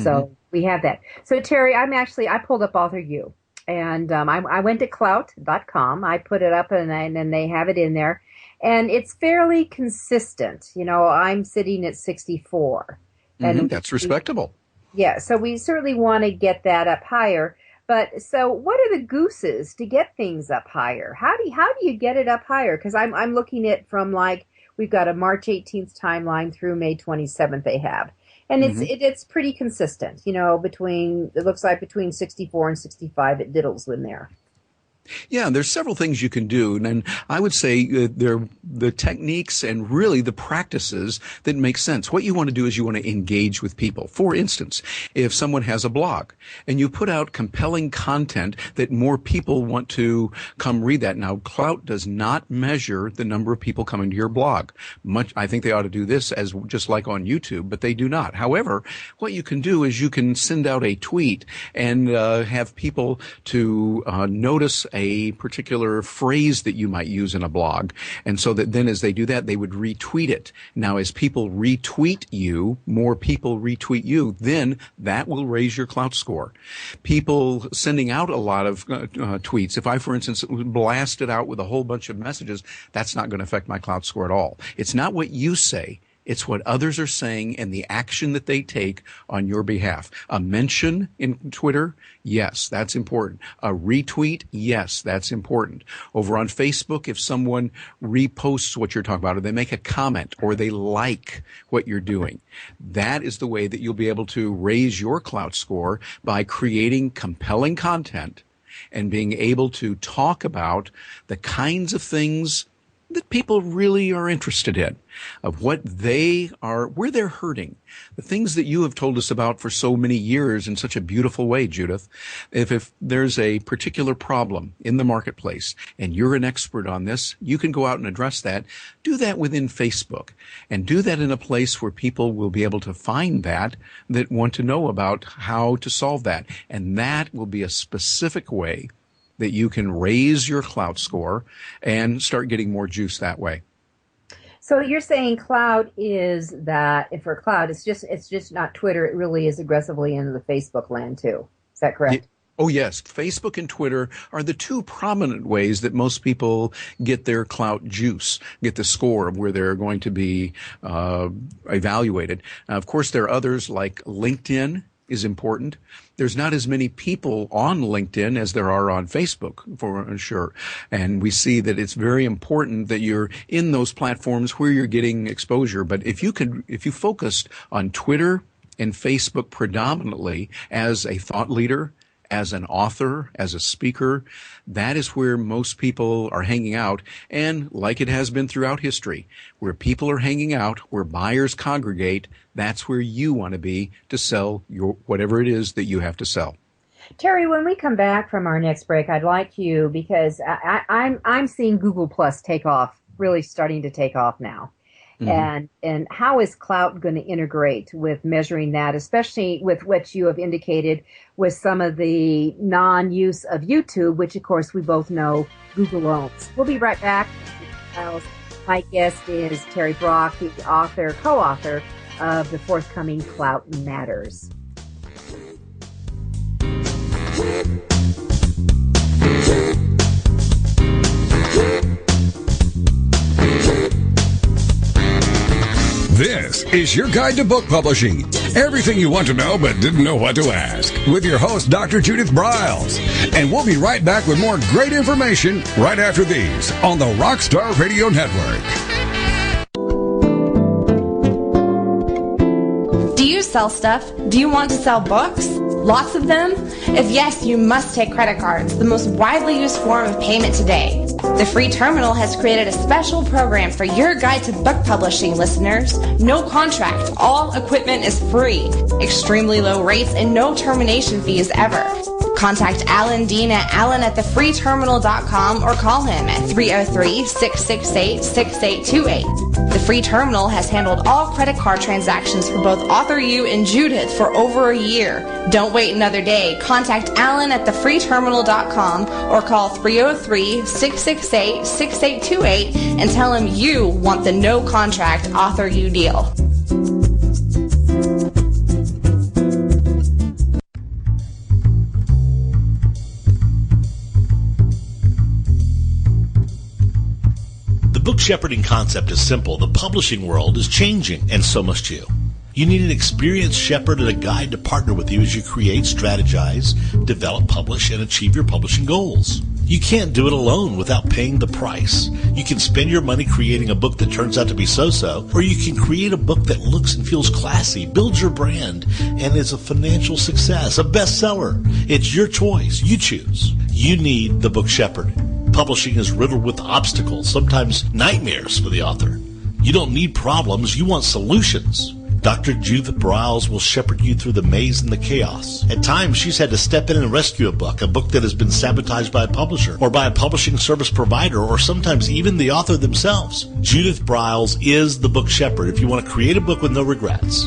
So we have that. So Terry, I pulled up Author U. And I went to Klout.com. I put it up, and they have it in there. And it's fairly consistent. You know, I'm sitting at 64. And that's respectable. Yeah, so we certainly want to get that up higher. But so what are the gooses to get things up higher? How do you get it up higher? Because I'm looking at from like, we've got a March 18th timeline through May 27th they have. And it's pretty consistent, you know, it looks like between 64 and 65 it diddles in there. Yeah, there's several things you can do, and I would say they're the techniques and really the practices that make sense. What you want to do is you want to engage with people. For instance, if someone has a blog and you put out compelling content that more people want to come read that. Now, Klout does not measure the number of people coming to your blog. I think they ought to do this as just like on YouTube, but they do not. However, what you can do is you can send out a tweet and have people to notice a particular phrase that you might use in a blog. And so that then as they do that, they would retweet it. Now, as people retweet you, more people retweet you, then that will raise your Klout score. People sending out a lot of tweets. If I, for instance, blast it out with a whole bunch of messages, that's not going to affect my Klout score at all. It's not what you say. It's what others are saying and the action that they take on your behalf. A mention in Twitter, yes, that's important. A retweet, yes, that's important. Over on Facebook, if someone reposts what you're talking about, or they make a comment, or they like what you're doing, that is the way that you'll be able to raise your Klout score by creating compelling content and being able to talk about the kinds of things that people really are interested in, of what they are, where they're hurting, the things that you have told us about for so many years in such a beautiful way, Judith. If there's a particular problem in the marketplace and you're an expert on this, you can go out and address that. Do that within Facebook and do that in a place where people will be able to find that want to know about how to solve that. And that will be a specific way that you can raise your Klout score and start getting more juice that way. So you're saying Klout is that, if for Klout, it's just not Twitter, it really is aggressively into the Facebook land too. Is that correct? Oh, yes. Facebook and Twitter are the two prominent ways that most people get their Klout juice, get the score of where they're going to be evaluated. Now, of course, there are others like LinkedIn is important. There's not as many people on LinkedIn as there are on Facebook, for sure. And we see that it's very important that you're in those platforms where you're getting exposure. But if you focused on Twitter and Facebook predominantly as a thought leader, as an author, as a speaker, that is where most people are hanging out. And like it has been throughout history, where people are hanging out, where buyers congregate, that's where you want to be to sell your whatever it is that you have to sell. Terry, when we come back from our next break, I'd like you, because I'm seeing Google Plus take off, really starting to take off now. Mm-hmm. And how is Klout going to integrate with measuring that, especially with what you have indicated with some of the non-use of YouTube, which of course we both know Google owns. We'll be right back. My guest is Terry Brock, the co-author of the forthcoming Klout Matters. This is your guide to book publishing. Everything you want to know but didn't know what to ask. With your host, Dr. Judith Briles. And we'll be right back with more great information right after these on the Rockstar Radio Network. Do you sell stuff? Do you want to sell books? Lots of them? If yes, you must take credit cards, the most widely used form of payment today. The free terminal has created a special program for your guide to book publishing listeners. No contract. All equipment is free. Extremely low rates and no termination fees ever. Contact Alan Dean at alan@thefreeterminal.com or call him at 303-668-6828. The free terminal has handled all credit card transactions for both author you and Judith for over a year. Don't wait another day. Contact Alan at thefreeterminal.com or call 303-668-6828 and tell him you want the no contract author you deal. shepherding concept is simple. The publishing world is changing, and so must you. You need an experienced shepherd and a guide to partner with you as you create, strategize, develop, publish, and achieve your publishing goals. You can't do it alone without paying the price. You can spend your money creating a book that turns out to be so-so, or you can create a book that looks and feels classy, builds your brand, and is a financial success, a bestseller. It's your choice. You choose. You need the book shepherd. Publishing is riddled with obstacles, sometimes nightmares for the author. You don't need problems. You want solutions. Dr. Judith Briles will shepherd you through the maze and the chaos. At times, she's had to step in and rescue a book that has been sabotaged by a publisher or by a publishing service provider or sometimes even the author themselves. Judith Briles is the book shepherd if you want to create a book with no regrets.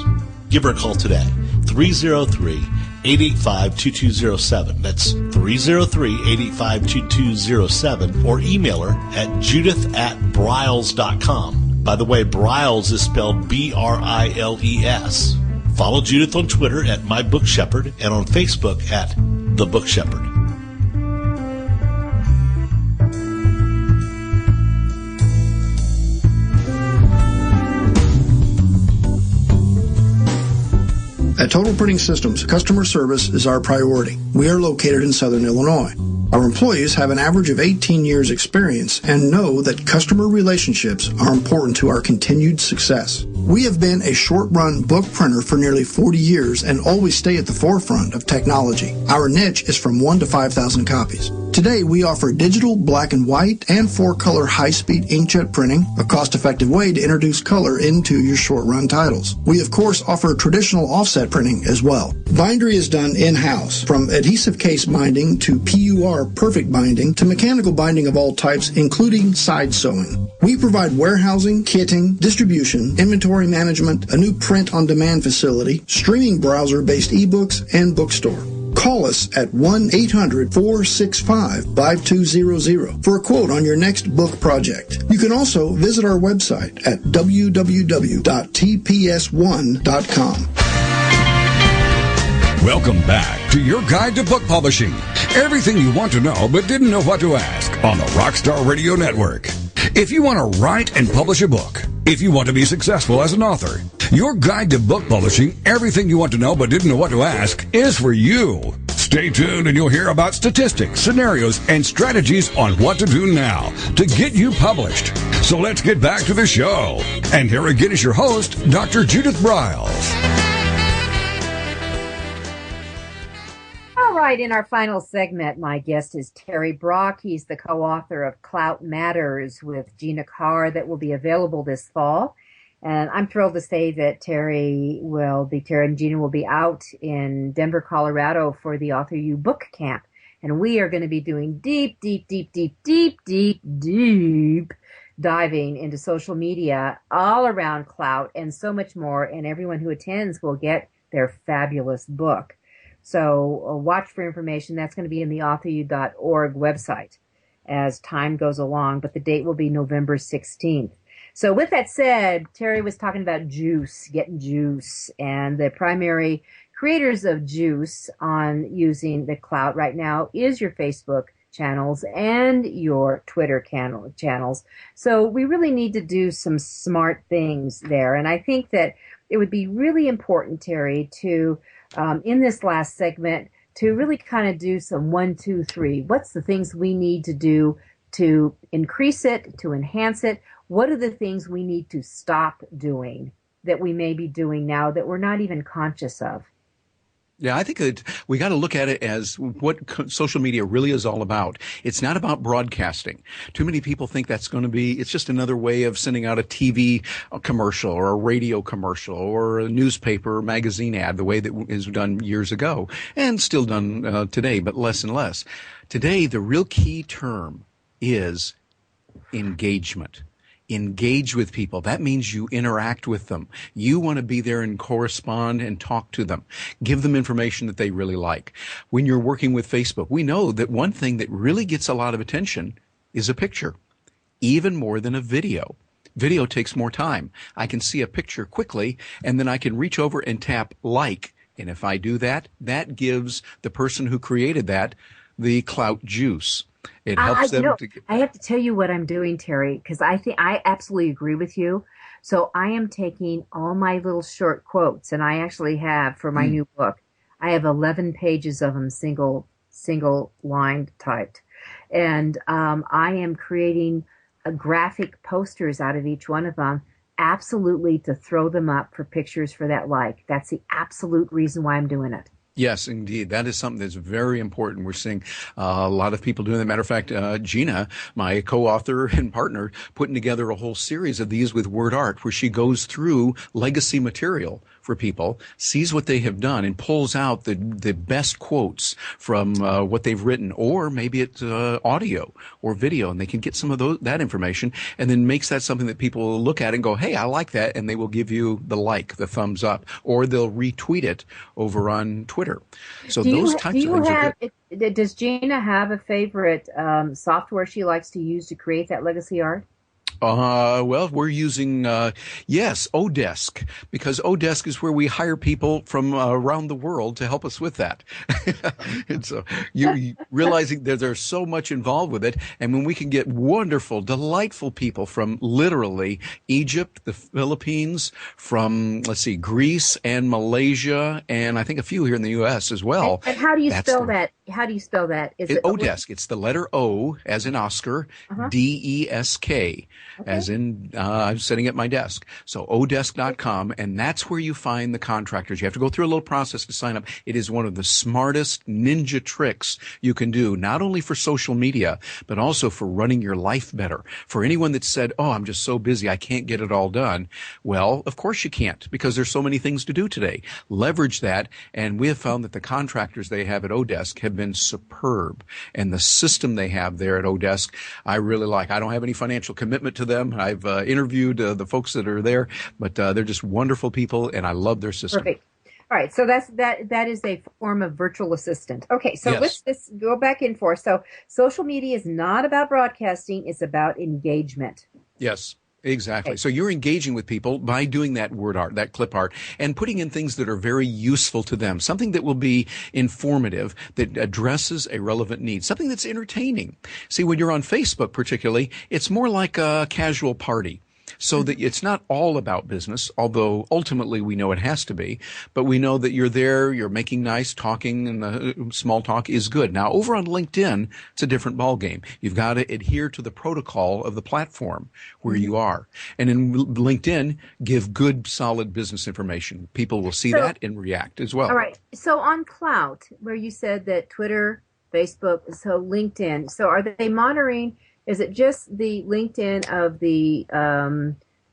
Give her a call today, 303-885-2207. That's 303-885-2207, or email her at judith@briles.com. By the way, Briles is spelled B-R-I-L-E-S. Follow Judith on Twitter at My Book Shepherd and on Facebook at The Book Shepherd. At Total Printing Systems, customer service is our priority. We are located in Southern Illinois. Our employees have an average of 18 years experience and know that customer relationships are important to our continued success. We have been a short-run book printer for nearly 40 years and always stay at the forefront of technology. Our niche is from 1 to 5,000 copies. Today, we offer digital, black and white, and 4-color high-speed inkjet printing, a cost-effective way to introduce color into your short-run titles. We, of course, offer traditional offset printing as well. Bindery is done in-house, from adhesive case binding to PUR perfect binding to mechanical binding of all types, including side sewing. We provide warehousing, kitting, distribution, inventory management, a new print-on-demand facility, streaming browser-based ebooks, and bookstore. Call us at 1-800-465-5200 for a quote on your next book project. You can also visit our website at www.tps1.com. Welcome back to your guide to book publishing. Everything you want to know but didn't know what to ask on the Rockstar Radio Network. If you want to write and publish a book, if you want to be successful as an author, your guide to book publishing, everything you want to know but didn't know what to ask, is for you. Stay tuned and you'll hear about statistics, scenarios, and strategies on what to do now to get you published. So let's get back to the show. And here again is your host, Dr. Judith Briles. All right, in our final segment, my guest is Terry Brock. He's the co-author of Klout Matters with Gina Carr that will be available this fall. And I'm thrilled to say that Terry and Gina will be out in Denver, Colorado for the Author U Book Camp. And we are going to be doing deep diving into social media all around Klout and so much more. And everyone who attends will get their fabulous book. So watch for information. That's going to be in the authoru.org website as time goes along, but the date will be November 16th. So with that said, Terry was talking about juice, getting juice, and the primary creators of juice on using the Klout right now is your Facebook channels and your Twitter channels. So we really need to do some smart things there. And I think that it would be really important, Terry, to in this last segment, to really kind of do some 1, 2, 3. What's the things we need to do to increase it, to enhance it? What are the things we need to stop doing that we may be doing now that we're not even conscious of? Yeah, I think that we got to look at it as what social media really is all about. It's not about broadcasting. Too many people think that's going to be, it's just another way of sending out a TV commercial or a radio commercial or a newspaper or magazine ad, the way that is done years ago and still done today, but less and less. Today, the real key term is engagement. Engage with people. That means you interact with them. You want to be there and correspond and talk to them. Give them information that they really like. When you're working with Facebook, we know that one thing that really gets a lot of attention is a picture, even more than a video. Video takes more time. I can see a picture quickly, and then I can reach over and tap like. And if I do that, that gives the person who created that the Klout juice. It helps them to I have to tell you what I'm doing, Terry, because I think I absolutely agree with you. So I am taking all my little short quotes, and I actually have for my new book, I have 11 pages of them single line typed. And I am creating graphic posters out of each one of them, absolutely to throw them up for pictures for that like. That's the absolute reason why I'm doing it. Yes, indeed. That is something that's very important. We're seeing a lot of people doing that. Matter of fact, Gina, my co-author and partner, putting together a whole series of these with word art where she goes through legacy material for people, sees what they have done, and pulls out the best quotes from what they've written, or maybe it's audio or video, and they can get some of that information, and then makes that something that people will look at and go, hey, I like that, and they will give you the thumbs up, or they'll retweet it over on Twitter. So those types of things are good. Does Gina have a favorite software she likes to use to create that legacy art? Well, we're using, Odesk, because Odesk is where we hire people from around the world to help us with that. And so you realizing that there's so much involved with it. And when we can get wonderful, delightful people from literally Egypt, the Philippines, from, Greece and Malaysia, and I think a few here in the U.S. as well. And how do you spell that? How do you spell that? Is it Odesk? It's the letter O as in Oscar, D-E-S-K. Okay. As in, I'm sitting at my desk. So odesk.com, and that's where you find the contractors. You have to go through a little process to sign up. It is one of the smartest ninja tricks you can do, not only for social media, but also for running your life better. For anyone that said, oh, I'm just so busy, I can't get it all done. Well, of course you can't, because there's so many things to do today. Leverage that, and we have found that the contractors they have at Odesk have been superb. And the system they have there at Odesk, I really like. I don't have any financial commitment to them. I've interviewed the folks that are there, but they're just wonderful people, and I love their system. Perfect. All right, so that is a form of virtual assistant. Okay, so Yes. let's go back in for. So social media is not about broadcasting; it's about engagement. Yes. Exactly. Okay. So you're engaging with people by doing that word art, that clip art, and putting in things that are very useful to them, something that will be informative, that addresses a relevant need, something that's entertaining. See, when you're on Facebook particularly, it's more like a casual party. So that it's not all about business, although ultimately we know it has to be, but we know that you're there, you're making nice talking, and the small talk is good. Now, over on LinkedIn, it's a different ballgame. You've got to adhere to the protocol of the platform where you are. And in LinkedIn, give good, solid business information. People will see that and react as well. All right. So on Klout, where you said that Twitter, Facebook, so LinkedIn, so are they monitoring? Is it just the LinkedIn of the,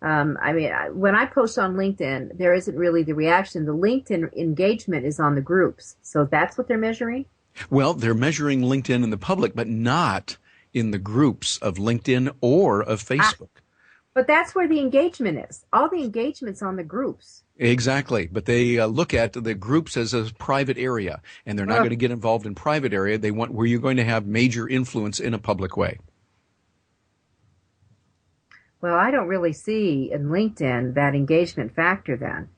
when I post on LinkedIn, there isn't really the reaction. The LinkedIn engagement is on the groups. So that's what they're measuring? Well, they're measuring LinkedIn in the public, but not in the groups of LinkedIn or of Facebook. But that's where the engagement is. All the engagement's on the groups. Exactly. But they look at the groups as a private area, and they're not going to get involved in private area. They want where you're going to have major influence in a public way. Well, I don't really see in LinkedIn that engagement factor then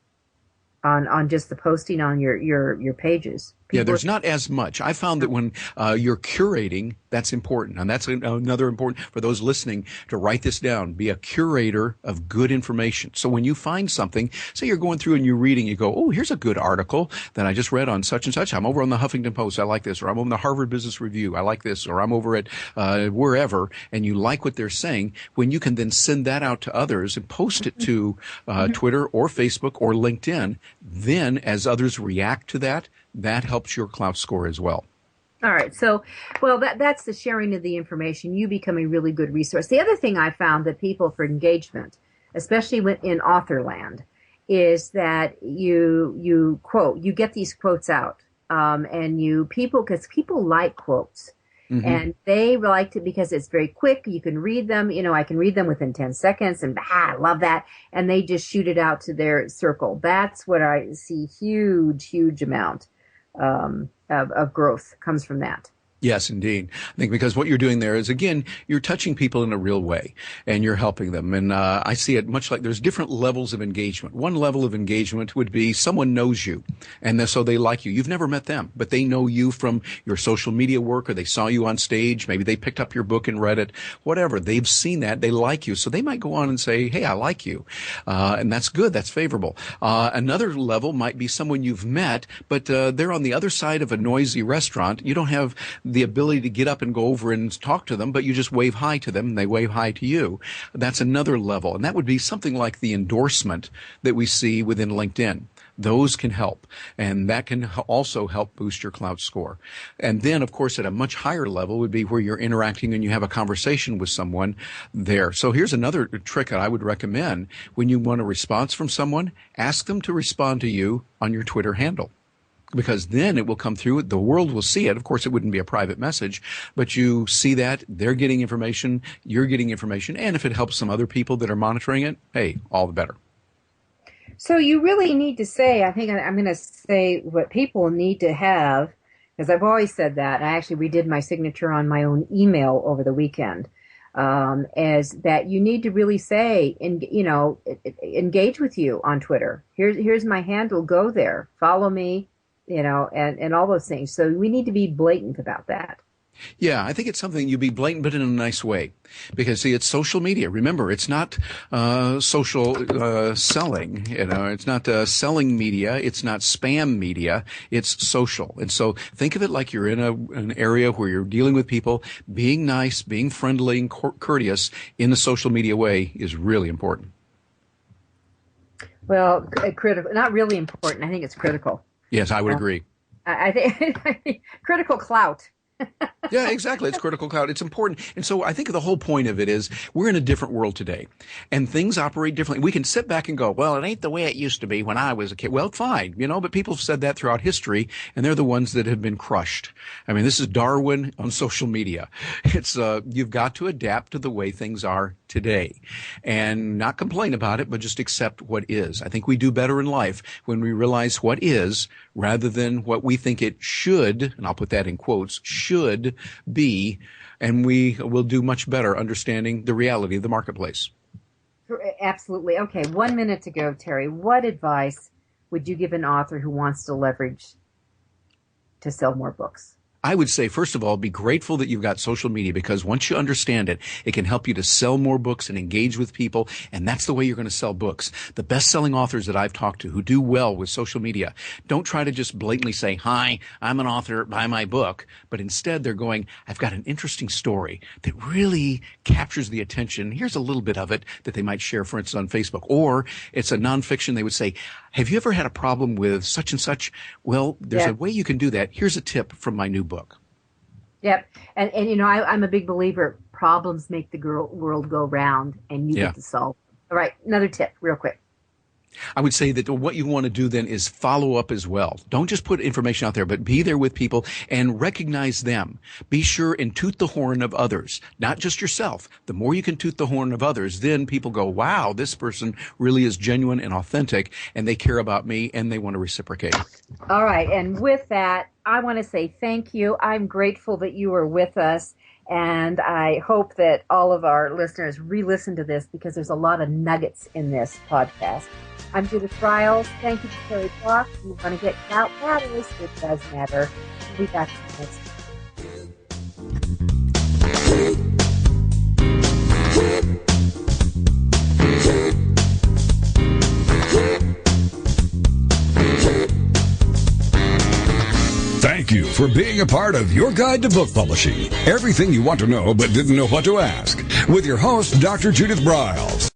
on just the posting on your pages. Yeah, there's not as much. I found that when you're curating, that's important. And that's another important for those listening to write this down. Be a curator of good information. So when you find something, say you're going through and you're reading, you go, oh, here's a good article that I just read on such and such. I'm over on the Huffington Post. I like this. Or I'm on the Harvard Business Review. I like this. Or I'm over at wherever. And you like what they're saying. When you can then send that out to others and post it to Twitter or Facebook or LinkedIn, then as others react to that, that helps your Klout score as well. All right. So, well, that's the sharing of the information. You become a really good resource. The other thing I found that people for engagement, especially in author land, is that you quote, you get these quotes out, and because people like quotes. Mm-hmm. And they liked it because it's very quick. You can read them. I can read them within 10 seconds and I love that. And they just shoot it out to their circle. That's what I see. Huge amount of growth comes from that. Yes, indeed. I think because what you're doing there is, again, you're touching people in a real way and you're helping them. And I see it much like there's different levels of engagement. One level of engagement would be someone knows you and so they like you. You've never met them, but they know you from your social media work, or they saw you on stage. Maybe they picked up your book and read it, whatever. They've seen that. They like you. So they might go on and say, hey, I like you. And that's good. That's favorable. Another level might be someone you've met, but they're on the other side of a noisy restaurant. You don't have the ability to get up and go over and talk to them, but you just wave hi to them and they wave hi to you. That's another level. And that would be something like the endorsement that we see within LinkedIn. Those can help, and that can also help boost your Klout score. And then, of course, at a much higher level would be where you're interacting and you have a conversation with someone there. So here's another trick that I would recommend. When you want a response from someone, ask them to respond to you on your Twitter handle. Because then it will come through. The world will see it. Of course, it wouldn't be a private message, but you see that they're getting information, you're getting information, and if it helps some other people that are monitoring it, hey, all the better. So you really need to say, I think I'm going to say what people need to have, because I've always said that. I actually redid my signature on my own email over the weekend, as that you need to really say, engage with you on Twitter. Here's my handle. Go there. Follow me. And all those things. So we need to be blatant about that. Yeah, I think it's something you be blatant, but in a nice way. Because, see, it's social media. Remember, it's not social selling. It's not selling media. It's not spam media. It's social. And so think of it like you're in an area where you're dealing with people. Being nice, being friendly and courteous in the social media way is really important. Well, critical, not really important. I think it's critical. Yes, I would agree. I think critical clout. Yeah, exactly. It's critical clout. It's important. And so I think the whole point of it is we're in a different world today and things operate differently. We can sit back and go, well, it ain't the way it used to be when I was a kid. Well, fine, but people have said that throughout history and they're the ones that have been crushed. I mean, this is Darwin on social media. It's, you've got to adapt to the way things are today and not complain about it, but just accept what is. I think we do better in life when we realize what is rather than what we think it should, and I'll put that in quotes, should be, and we will do much better understanding the reality of the marketplace. Absolutely. Okay, 1 minute to go, Terry. What advice would you give an author who wants to leverage to sell more books? I would say, first of all, be grateful that you've got social media, because once you understand it, it can help you to sell more books and engage with people, and that's the way you're going to sell books. The best-selling authors that I've talked to who do well with social media don't try to just blatantly say, hi, I'm an author, buy my book, but instead they're going, I've got an interesting story that really captures the attention. Here's a little bit of it that they might share, for instance, on Facebook. Or it's a nonfiction. They would say, have you ever had a problem with such and such? Well, there's a way you can do that. Here's a tip from my new book. Yep. And I'm a big believer, problems make the world go round, and you get to solve them. All right, another tip real quick. I would say that what you want to do then is follow up as well. Don't just put information out there, but be there with people and recognize them. Be sure and toot the horn of others, not just yourself. The more you can toot the horn of others, then people go, wow, this person really is genuine and authentic, and they care about me, and they want to reciprocate. All right. And with that, I want to say thank you. I'm grateful that you were with us. And I hope that all of our listeners re-listen to this, because there's a lot of nuggets in this podcast. I'm Judith Briles. Thank you to Terry Fox. You want to get Klout matters, it does matter. We'll be back next Thank you for being a part of Your Guide to Book Publishing. Everything you want to know but didn't know what to ask. With your host, Dr. Judith Briles.